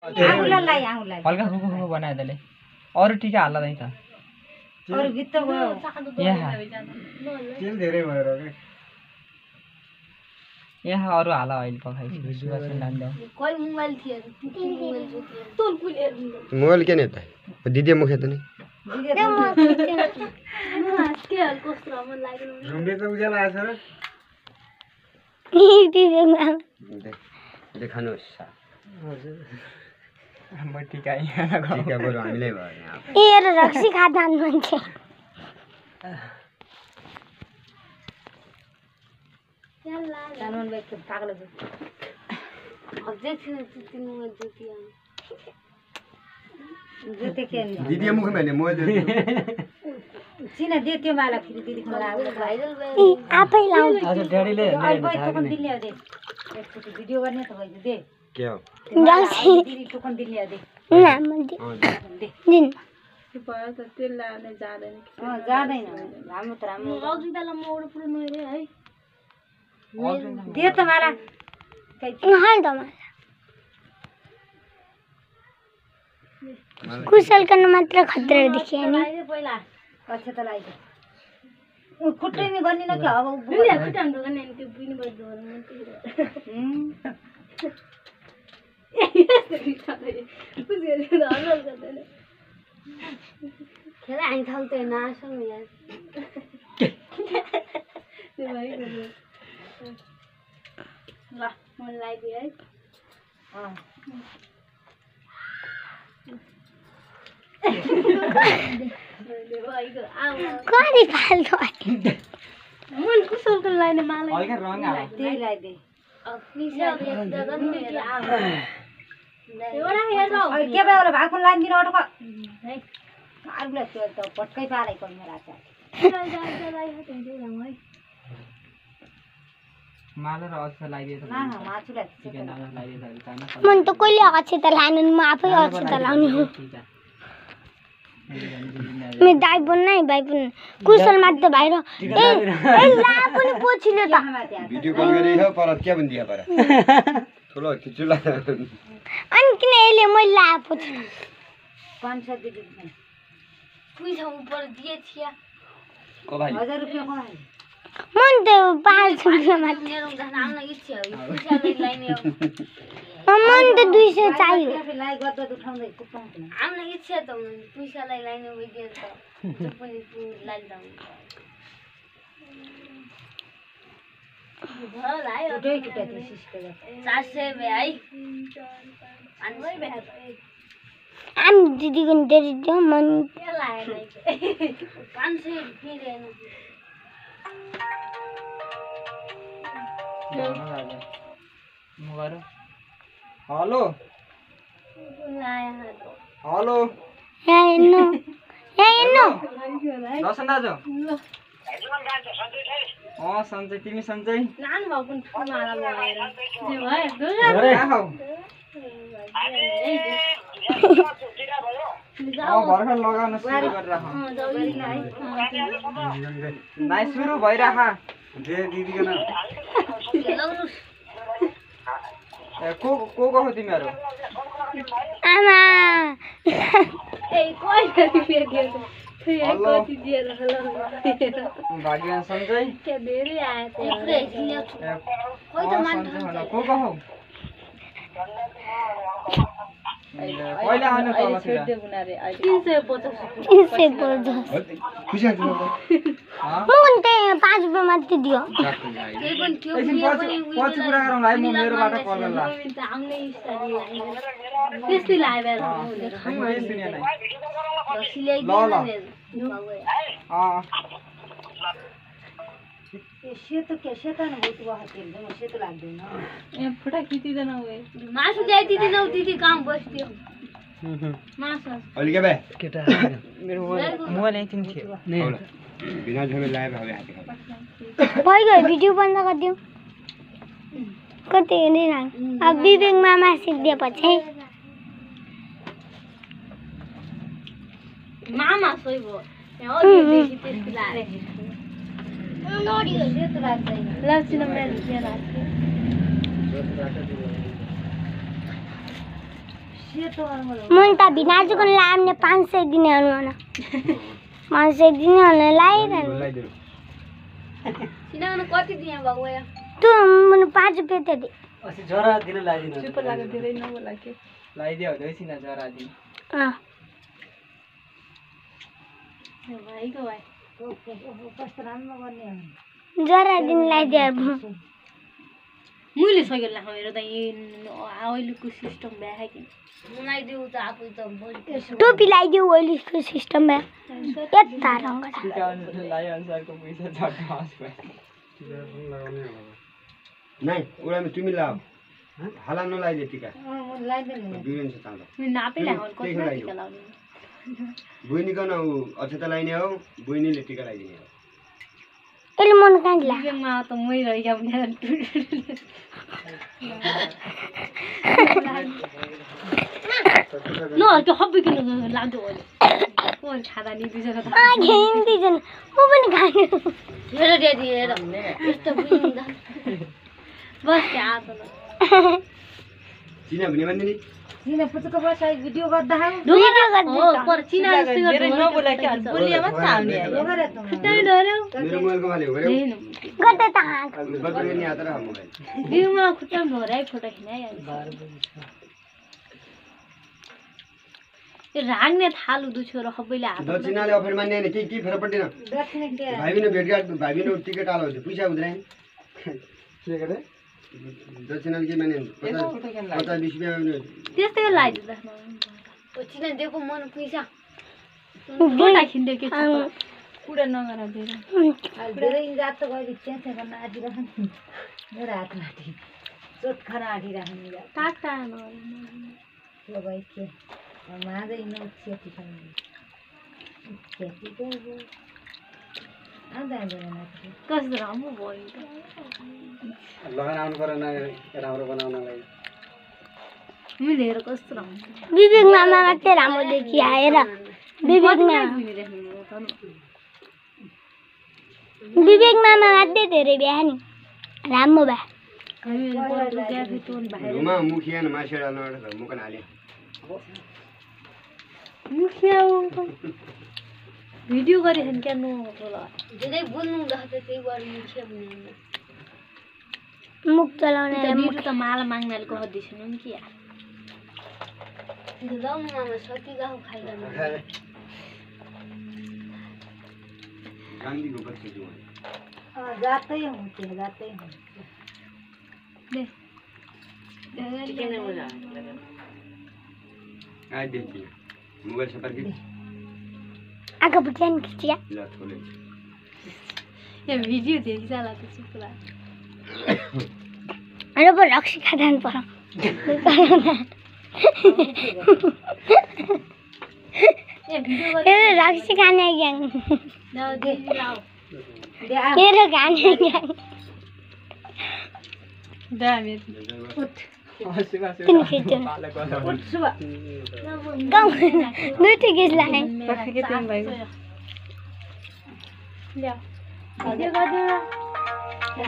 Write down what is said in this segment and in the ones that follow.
आउलालाई आउलाई हल्का खुखु बनाए त्यसले अरू टिका हाल्ला नै त अरू गीत त भयो यहाँ तेल धेरै भएर के यहाँ अरू हाल अहिले पकाइसक्यो सुवासन लान्छ कोही मोबाइल थियो तोल कुले मोबाइल के नेता दिदी मुखे त नि के हाल कस्तो मन लाग्यो रुम्बे त उज्यालो आएछ र देखाउनुहोस् म टिका यहाँ टिका बरु हामीलाई भयो ए रक्सी खादान मान्छे सामान बैठ के पागल हो अब देख तीन में जुतिया जते के दिदी मुखे मैले मोबाइल चिना देत्यो माला फेरि दिदी को लाग्यो भाइरल आफै लाउ हजुर ड्याडीले अहिले बैठ टोकन दिले दे एकचोटि भिडियो गर्ने त भयो दे के हो दिदी टोकन दिले दे ना मन दे दिन भयो त तेल लाने जादैन जादैन राम्रो त राम्रो अघि बेला मोड पुरो नरे है दे त माला हाल त माला कुशल गर्न मात्र खतरा देखिए नि पहिला पछि त लाइदे खुट्टै नि गर्ने न के अब खुट्टा हाम्रो गर्ने त्यो बुइन भयो खेला हामी थाल्दै नासौँ यार त्यो भइगयो ल मन लाग्यो है कति फाल्दो मन कुशलको लाइन माला हल्का रङ हाल त्यही लाइदे के भयो र भाकुन लाइन दिन अटक अरूलाई त्यो त पटकै पारै पर्ने लाग्छ माला र अझ लगाइदिए त माछुलाई चिकन लगाइदिए त मन त कहिले अक्षता लानु म आफै अक्षता लाउने हो मे दाइ बोल्न है भाइ पनि कुशल मात्र भाइ र ए ला पनि पोछिलो त भिडियो कल गरे हो पर के भन दिया पर ठुलो खिचुला अनि किन यसले मैले ला पोछि 500 दिदी पैसा ऊपर दिए थिया को भाइ 1000 रुपैयाँ को है मन त 500 रुपैयाँ मात्र मेरो आउन इच्छा हो पैसा लाइने मन त 200 चाहियो लाई गर्दा उठाउँदै कुपाउँछ आउन इच्छा त हुनु पैसालाई लाइने वइदिए त पनि लाग्दैन भल आयो टोटै टोटै सिस्टर 400 भए है 500 भए आम दिदीको डेरी दियो मन के लाग्यो 500 फेरि हेलो हेलो यहाँ हेर्नु दर्शन दाजु सन्चै तिमी सन्चै लानु भएको माला लगाएर भर्खर लगाउन सुरु गरिराख नाइ सुरु भइराख दिदीको नाम को हो तिमीहरू आमा ए कोइ भाग्यवान सन्चै के धेरै आयो को हौ कहिले आउनु तलतिर 350 खुसी छु म पनि त्यही 5 रुपैयाँ मात्र दियो पछि कुरा गरौँ है म मेरोबाट कल गर्ला त्यस्तै लाग्यो सेतो के सेतो न बहुत बहतिन सेतो लाग्दैन ए फुटा खिचिदैन ओए मासु ल्याइदिदिन औ दिदी काम बस्दियो मासु अलि के बे केटा मेरो मोबाइल एकछिन थियो बिना झमे लाइभ हवे हाते भइगयो भिडियो बन्द गरिदिऊ कतै हेर्नै न अब विवेक मामा सिक्दिएपछि मामा सोइ भयो यहाँ देखि त्यति लारे नोडियो सेतो लाग्दैन लाग्छ मेरो के लाग्छ मुन्टा भिनाजुको लामले 500 दिने अनुमान 500 दिने अनुमान लाइरहनु सिनाउन कति दिए भगवाया त्यो मन 5 रुपैयाँ त दे अस्ति जरा दिन लाइदिनु चुप लाग्यो धेरै नबोला के लाइदियो हुँदैछ न जरा दिन अँ भाइको भाइ कस्तो राम्रो गर्ने हो जरा दिन लाइदिए मैले सकेर लाग्छ मेरो त अहिलेको सिस्टम ब्याह कि बनाइदेऊ त आफू त टोपी लाइदियो ओइलीको सिस्टममा यता रङ लायो अनुसारको पैसा झट्ट आउँछ नाइ उडामा तिमी लाऊ हाला नलाइदे टिका म लाइदिनु बिरेन छ ताला नापै लाग्यो कति टिका लाउने बुइनीको न अक्षता लाइने हो बुइनीले टिका लाइदिने हो यसले मन काँड ला बिजङमा त मै रहेको भने न त्यो हब्बी किन लाग्दो अहिले कोही खाँदा नि बिजङ त हिन्दी जन म पनि खानु हेर ड्याडी हेर यस्तो बिजङ दा बस त्यहाँ आतो न चिना भने भन्दिनी किन पुचको बस भिडियो गर्दा हो पर चिना जस्तै धेरै नबोला के बोलिया मात्र आउने गरे त डरे डरे मेरो मोबाइलको माले हो गरे गर्दा त बदले नि आता रहा मोबाइल बिउमा खुट्टा भराइ फोटो खिनाइ यो राग्ने थालु दुछो र सबैले हात दक्षिणाले अफर मान्ने नि के फरक पर्दैन दक्षिण के भाइबिनो भेटघाट भाइबिनो टिकट आलो हुन्छ पैसा हुँदैन के गरे दक्षिणाले के मान्ने 50 20 रुपैयाँ त्यस्तै लाइदिँदा चिना दिएको मन पैसा फोटा खिन्दै के छ कुरा नगर धेरै धेरै जात त गइले चेन्ज गर्न आदिरहन मेरो हात माथि चोट खान आदिरहन टाक टाक ल भाइ के मादै न सेती खान सेती को आउँदा कस्तो राम्रो भयो लगान आउनु पर्यो न राम्रो बनाउनलाई मैले हेर कस्तो राम्रो विवेक मामा मात्रै राम्रो देखि आएर विवेक मामा मात्रै धेरै बिहा नि राम्रो भए रुमा मुखिया न मासेडा नड मुकन हाले भिडियो गरेछन् क्या नो होला धेरै बोल्नु हुँदाखेरि त्यही गरी मुखिया भन्नु मुख चलाउने मेरो त माला माग्नाले कहदिछु नि के यार लाउनु मामा सती गाउ खाइरहनु गान्धी गोबर से जो जातै हुन्छ जातै हुन्छ दे आइ देखि मोबाइल से पर के आगो बुझ्यान खिचिया ल छोले यो भिडियो देखिजाला त सुपुला अरे पर रक्सी खादान पर्यो ए भिडियो ए रक्सी खाने ग्याङ लाउ दिदी लाउ मेरो खाने ग्याङ दामी किन खिच्यो उठ सुबह गाउँ दुईटै गीत लाए के तिमी भाइको ल्या भिडियो गर्दा म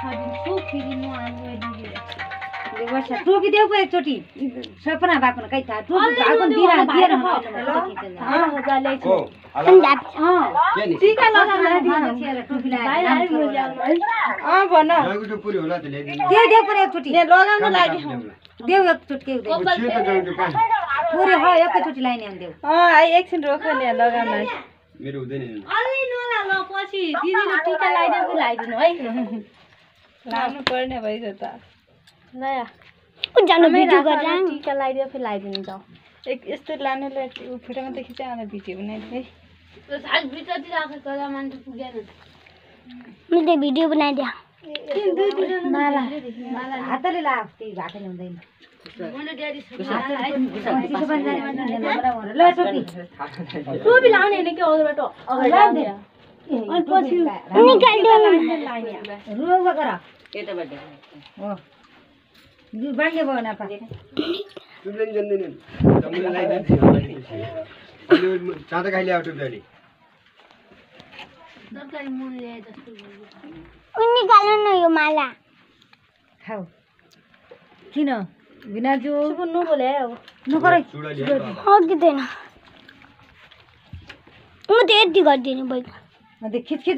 खादिन्छु फेरि म आज दिदी वर्षा टोकी देऊ एकचोटि सपना भएको न कही थाहा टोकी भएको दिएर दिएर को पंजाब के नि टीका लगाउन टोपी लगाएर भन जगु त पुरी होला त ल्याइदिनु देऊ देऊ पनि एकचोटि ने लगाउन लागि देऊ एकचोटि के देऊ छियो त जगु त पुरै हो एकैचोटि लाइन आउँ देऊ आई एकछिन रोक नि लगाउन मेरो हुँदैन नि अलि नला ल पछि दिदीले टीका लगाइदिनु लगाइदिनु है लानु पर्ने भइछ त नया जानु भिडियो गर्दा टीका लगाइदियो फेरि लगाइदिनु जाऊ एक यस्तो लानुलाई फोटोमा त खिचायो अन्त भिडियो बनाइदिए साल भित्रतिर आएको कला मान्छे पुगेन मैले भिडियो बनाइदिया माला हातले ला त्यही भएको हुँदैन मैले ड्याडी ल टोपी टोपी लाउने हैन के अगाडिबाट अगाडि अनि पछि रुवा गर हो बाङ्गे भयो न तुमले नि जान्दैन तमले लाइदिन्छ अहिले चाँदा खाइले आउट गाडी तरकारी मन ल्याए जस्तो उनी गाल्नु न यो माला खाऊ किन बिनाजु सुपु नु बोले नगरै चुडा ल्याएर बाबा हगिँदैन म त यति गरिदिने बैक खिच खिच